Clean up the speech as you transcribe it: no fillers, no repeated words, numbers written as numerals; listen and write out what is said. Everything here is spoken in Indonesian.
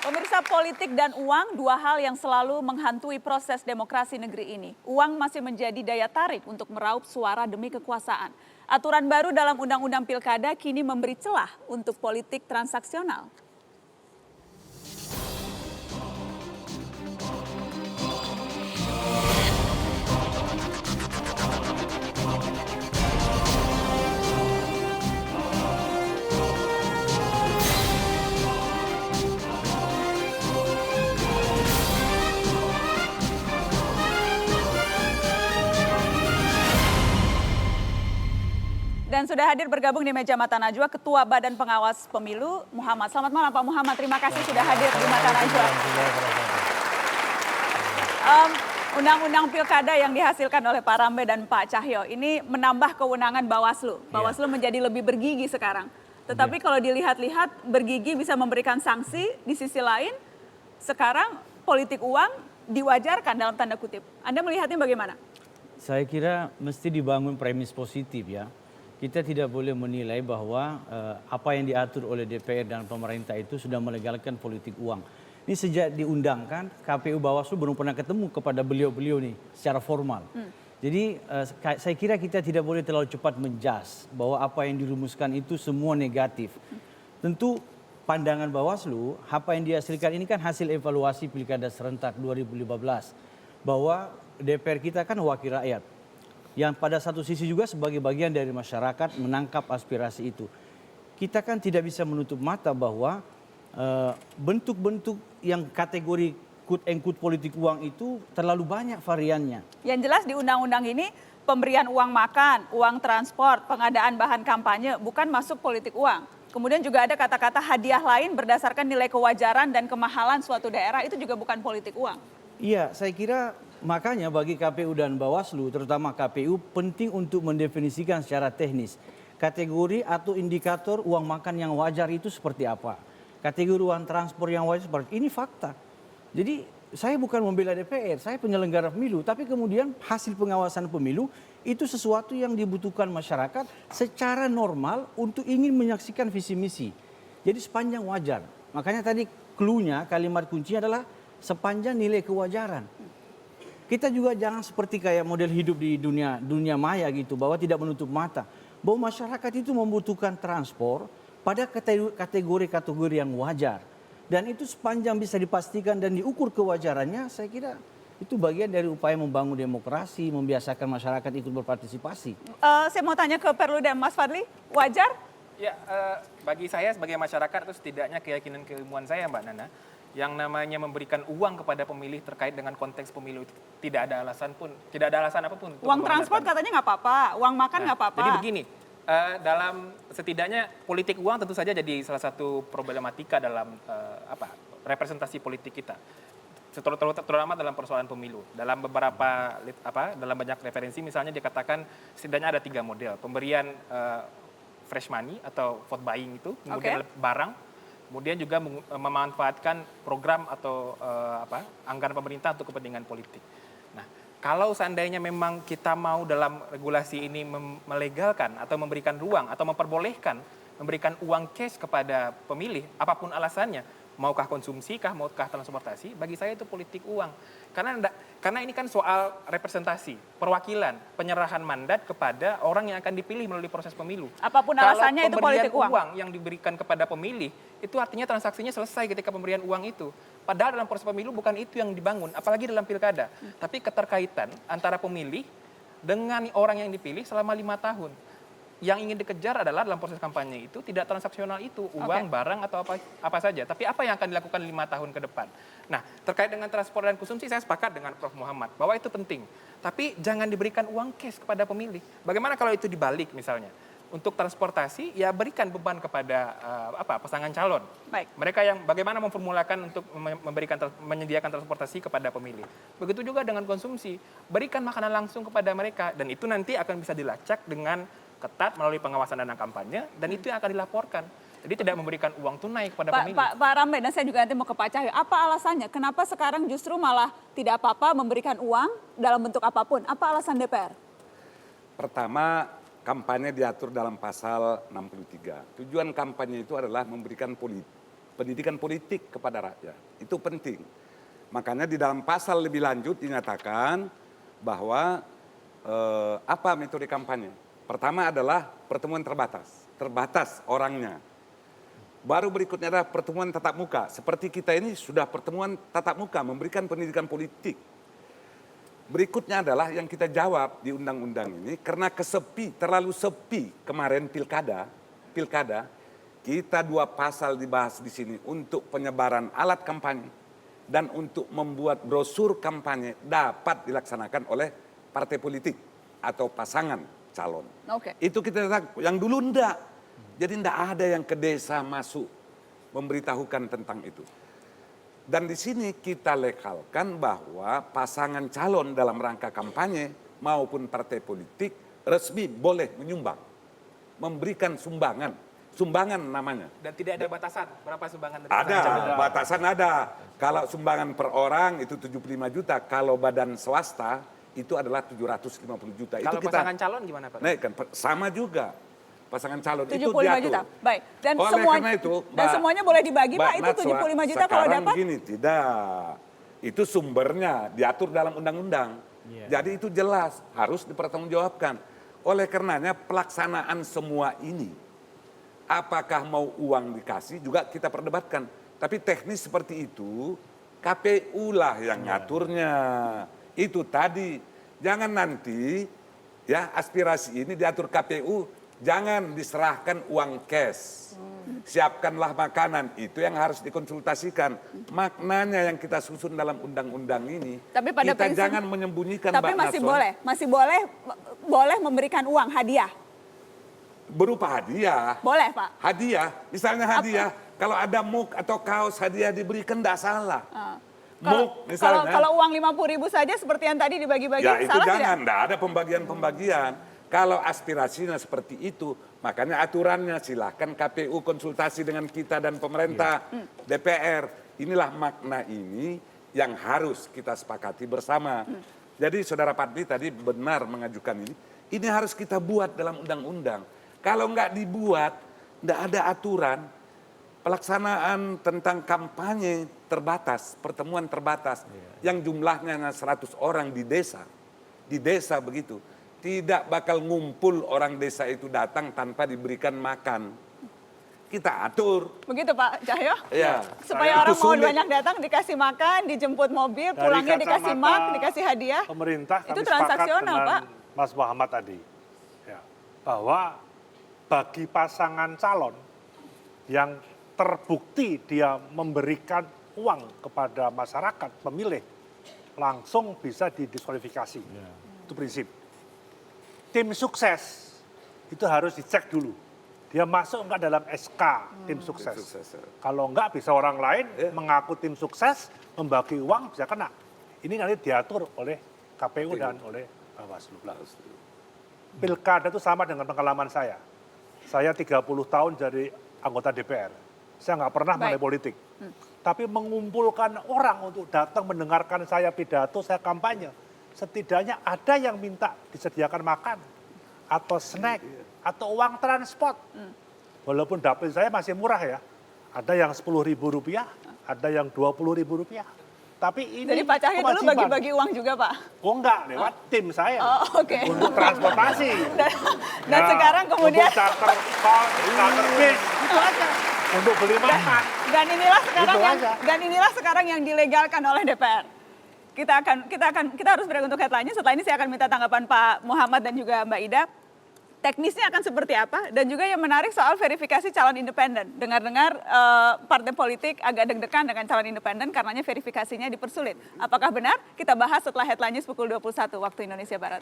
Pemirsa, politik dan uang dua hal yang selalu menghantui proses demokrasi negeri ini. Uang masih menjadi daya tarik untuk meraup suara demi kekuasaan. Aturan baru dalam Undang-Undang Pilkada kini memberi celah untuk politik transaksional. Dan sudah hadir bergabung di meja Mata Najwa Ketua Badan Pengawas Pemilu Muhammad. Selamat malam Pak Muhammad, terima kasih sudah hadir di Mata Najwa. Undang-undang Pilkada yang dihasilkan oleh Pak Rambe dan Pak Cahyo ini menambah kewenangan Bawaslu. Bawaslu menjadi lebih bergigi sekarang. Tetapi kalau dilihat-lihat bergigi bisa memberikan sanksi, di sisi lain sekarang politik uang diwajarkan dalam tanda kutip. Anda melihatnya bagaimana? Saya kira mesti dibangun premis positif ya. Kita tidak boleh menilai bahwa apa yang diatur oleh DPR dan pemerintah itu sudah melegalkan politik uang. Ini sejak diundangkan, KPU Bawaslu belum pernah ketemu kepada beliau-beliau nih secara formal. Jadi saya kira kita tidak boleh terlalu cepat menjas bahwa apa yang dirumuskan itu semua negatif. Tentu pandangan Bawaslu, apa yang dihasilkan ini kan hasil evaluasi Pilkada serentak 2015. Bahwa DPR kita kan wakil rakyat. Yang pada satu sisi juga sebagai bagian dari masyarakat menangkap aspirasi itu. Kita kan tidak bisa menutup mata bahwa bentuk-bentuk yang kategori quote-unquote politik uang itu terlalu banyak variannya. Yang jelas di undang-undang ini pemberian uang makan, uang transport, pengadaan bahan kampanye bukan masuk politik uang. Kemudian juga ada kata-kata hadiah lain berdasarkan nilai kewajaran dan kemahalan suatu daerah, itu juga bukan politik uang. Iya, saya kira makanya bagi KPU dan Bawaslu, terutama KPU, penting untuk mendefinisikan secara teknis kategori atau indikator uang makan yang wajar itu seperti apa. Kategori uang transport yang wajar seperti ini fakta. Jadi saya bukan membela DPR, saya penyelenggara pemilu, tapi kemudian hasil pengawasan pemilu itu sesuatu yang dibutuhkan masyarakat secara normal untuk ingin menyaksikan visi misi. Jadi sepanjang wajar. Makanya tadi clue-nya, kalimat kuncinya adalah sepanjang nilai kewajaran. Kita juga jangan seperti kayak model hidup di dunia maya gitu, bahwa tidak menutup mata. Bahwa masyarakat itu membutuhkan transport pada kategori-kategori yang wajar. Dan itu sepanjang bisa dipastikan dan diukur kewajarannya, saya kira itu bagian dari upaya membangun demokrasi, membiasakan masyarakat ikut berpartisipasi. Saya mau tanya ke Perludem, Mas Fadli, wajar? Ya, bagi saya sebagai masyarakat itu setidaknya keyakinan keilmuan saya Mbak Nana, yang namanya memberikan uang kepada pemilih terkait dengan konteks pemilu itu tidak ada alasan apapun. Uang transport katanya nggak apa-apa, uang makan nggak apa-apa. Jadi begini, dalam setidaknya politik uang tentu saja jadi salah satu problematika dalam representasi politik kita, terutama dalam persoalan pemilu. Dalam dalam banyak referensi misalnya dikatakan setidaknya ada 3 model pemberian fresh money atau vote buying itu, kemudian barang. Kemudian juga memanfaatkan program atau anggaran pemerintah untuk kepentingan politik. Nah, kalau seandainya memang kita mau dalam regulasi ini melegalkan atau memberikan ruang atau memperbolehkan memberikan uang cash kepada pemilih, apapun alasannya, maukah konsumsi kah, maukah transportasi, bagi saya itu politik uang. Karena ini kan soal representasi, perwakilan, penyerahan mandat kepada orang yang akan dipilih melalui proses pemilu. Apapun alasannya itu politik uang. Uang yang diberikan kepada pemilih, itu artinya transaksinya selesai ketika pemberian uang itu. Padahal dalam proses pemilu bukan itu yang dibangun, apalagi dalam pilkada. Tapi keterkaitan antara pemilih dengan orang yang dipilih selama 5 tahun. Yang ingin dikejar adalah dalam proses kampanye itu tidak transaksional itu, uang, barang atau apa saja. Tapi apa yang akan dilakukan 5 tahun ke depan. Nah, terkait dengan transport dan konsumsi saya sepakat dengan Prof. Muhammad bahwa itu penting. Tapi jangan diberikan uang cash kepada pemilih. Bagaimana kalau itu dibalik misalnya? Untuk transportasi ya berikan beban kepada pasangan calon. Baik. Mereka yang bagaimana memformulakan untuk menyediakan transportasi kepada pemilih. Begitu juga dengan konsumsi, berikan makanan langsung kepada mereka dan itu nanti akan bisa dilacak dengan ketat melalui pengawasan dana kampanye dan itu yang akan dilaporkan. Jadi tidak memberikan uang tunai kepada pemilih. Pak Rambe, dan saya juga nanti mau ke Pak Cahyo. Apa alasannya? Kenapa sekarang justru malah tidak apa-apa memberikan uang dalam bentuk apapun? Apa alasan DPR? Pertama, kampanye diatur dalam pasal 63. Tujuan kampanye itu adalah memberikan pendidikan politik kepada rakyat. Itu penting. Makanya di dalam pasal lebih lanjut dinyatakan bahwa apa metode kampanye. Pertama adalah pertemuan terbatas orangnya. Baru berikutnya adalah pertemuan tatap muka. Seperti kita ini sudah pertemuan tatap muka, memberikan pendidikan politik. Berikutnya adalah yang kita jawab di undang-undang ini, karena terlalu sepi kemarin pilkada, kita 2 pasal dibahas di sini untuk penyebaran alat kampanye dan untuk membuat brosur kampanye dapat dilaksanakan oleh partai politik atau pasangan calon. Oke. Itu kita yang dulu enggak. Jadi enggak ada yang ke desa masuk memberitahukan tentang itu. Dan di sini kita legalkan bahwa pasangan calon dalam rangka kampanye maupun partai politik resmi boleh menyumbang, memberikan sumbangan namanya. Dan tidak ada batasan berapa sumbangan dari Ada, pasangan calon. batasan ada. Kalau sumbangan per orang itu 75 juta, kalau badan swasta itu adalah 750 juta. Kalau Itu pasangan calon gimana Pak? naikkan, sama juga. Pasangan calon itu 75 diatur. juta. Baik. Dan Karena itu, dan semuanya boleh dibagi, Pak. Itu Natswa, 75 juta kalau sekarang dapat. Gini, tidak. Itu sumbernya diatur dalam undang-undang. Jadi itu jelas harus dipertanggungjawabkan. Oleh karenanya pelaksanaan semua ini, apakah mau uang dikasih juga kita perdebatkan. Tapi teknis seperti itu KPU lah yang ngaturnya. Itu tadi, jangan nanti ya aspirasi ini diatur KPU. Jangan diserahkan uang cash. Siapkanlah makanan, itu yang harus dikonsultasikan. Maknanya yang kita susun dalam undang-undang ini, Tapi pada kita prinsip- jangan menyembunyikan, Tapi Mbak masih Natswa, boleh memberikan uang hadiah. berupa hadiah. Boleh, Pak. Hadiah, misalnya hadiah, kalau ada muk atau kaos hadiah diberikan tidak salah. Muk misalnya. Kalau uang 50.000 saja seperti yang tadi dibagi-bagi, Ya itu salah jangan, tidak? tidak ada pembagian-pembagian. Kalau aspirasinya seperti itu, makanya aturannya silahkan KPU konsultasi dengan kita dan pemerintah, DPR. Inilah makna ini yang harus kita sepakati bersama. Jadi Saudara Padli tadi benar mengajukan ini. Ini harus kita buat dalam undang-undang. Kalau nggak dibuat, nggak ada aturan, pelaksanaan tentang kampanye terbatas, pertemuan terbatas, yang jumlahnya hanya 100 orang di desa begitu. Tidak bakal ngumpul orang desa itu datang tanpa diberikan makan. Kita atur. Begitu Pak Cahyo? Ya. Supaya orang Itu mau sulit. banyak datang dikasih makan, dijemput mobil, Dari pulangnya dikasih kacamata mak, dikasih hadiah. Pemerintah Itu kami sepakat transaksional, dengan Pak. Mas Muhammad tadi. Ya, bahwa bagi pasangan calon yang terbukti dia memberikan uang kepada masyarakat, pemilih, langsung bisa didiskualifikasi. Itu prinsip. Tim sukses itu harus dicek dulu. Dia masuk enggak dalam SK tim sukses. Kalau enggak bisa orang lain mengaku tim sukses, membagi uang bisa kena. Ini nanti diatur oleh KPU dan oleh Bawaslu. Pilkada itu sama dengan pengalaman saya. Saya 30 tahun jadi anggota DPR. Saya nggak pernah Baik. mulai politik. Tapi mengumpulkan orang untuk datang mendengarkan saya pidato, saya kampanye. Setidaknya ada yang minta disediakan makan, atau snack, atau uang transport. Walaupun dapil saya masih murah ya. Ada yang Rp10.000, ada yang Rp20.000. Tapi ini Jadi Pak Cahyo dulu kewajiban. bagi-bagi uang juga Pak? Oh enggak, lewat tim saya. Oh, oke. Untuk transportasi. Dan Ya, sekarang kemudian... untuk charter call, charter bis, itu aja. Untuk beli makan. Dan inilah sekarang yang dilegalkan oleh DPR. Kita harus break untuk headline-nya. Setelah ini saya akan minta tanggapan Pak Muhammad dan juga Mbak Ida. Teknisnya akan seperti apa, dan juga yang menarik soal verifikasi calon independen. Dengar-dengar partai politik agak deg-degan dengan calon independen karenanya verifikasinya dipersulit. Apakah benar? Kita bahas setelah headline-nya pukul 21 waktu Indonesia Barat.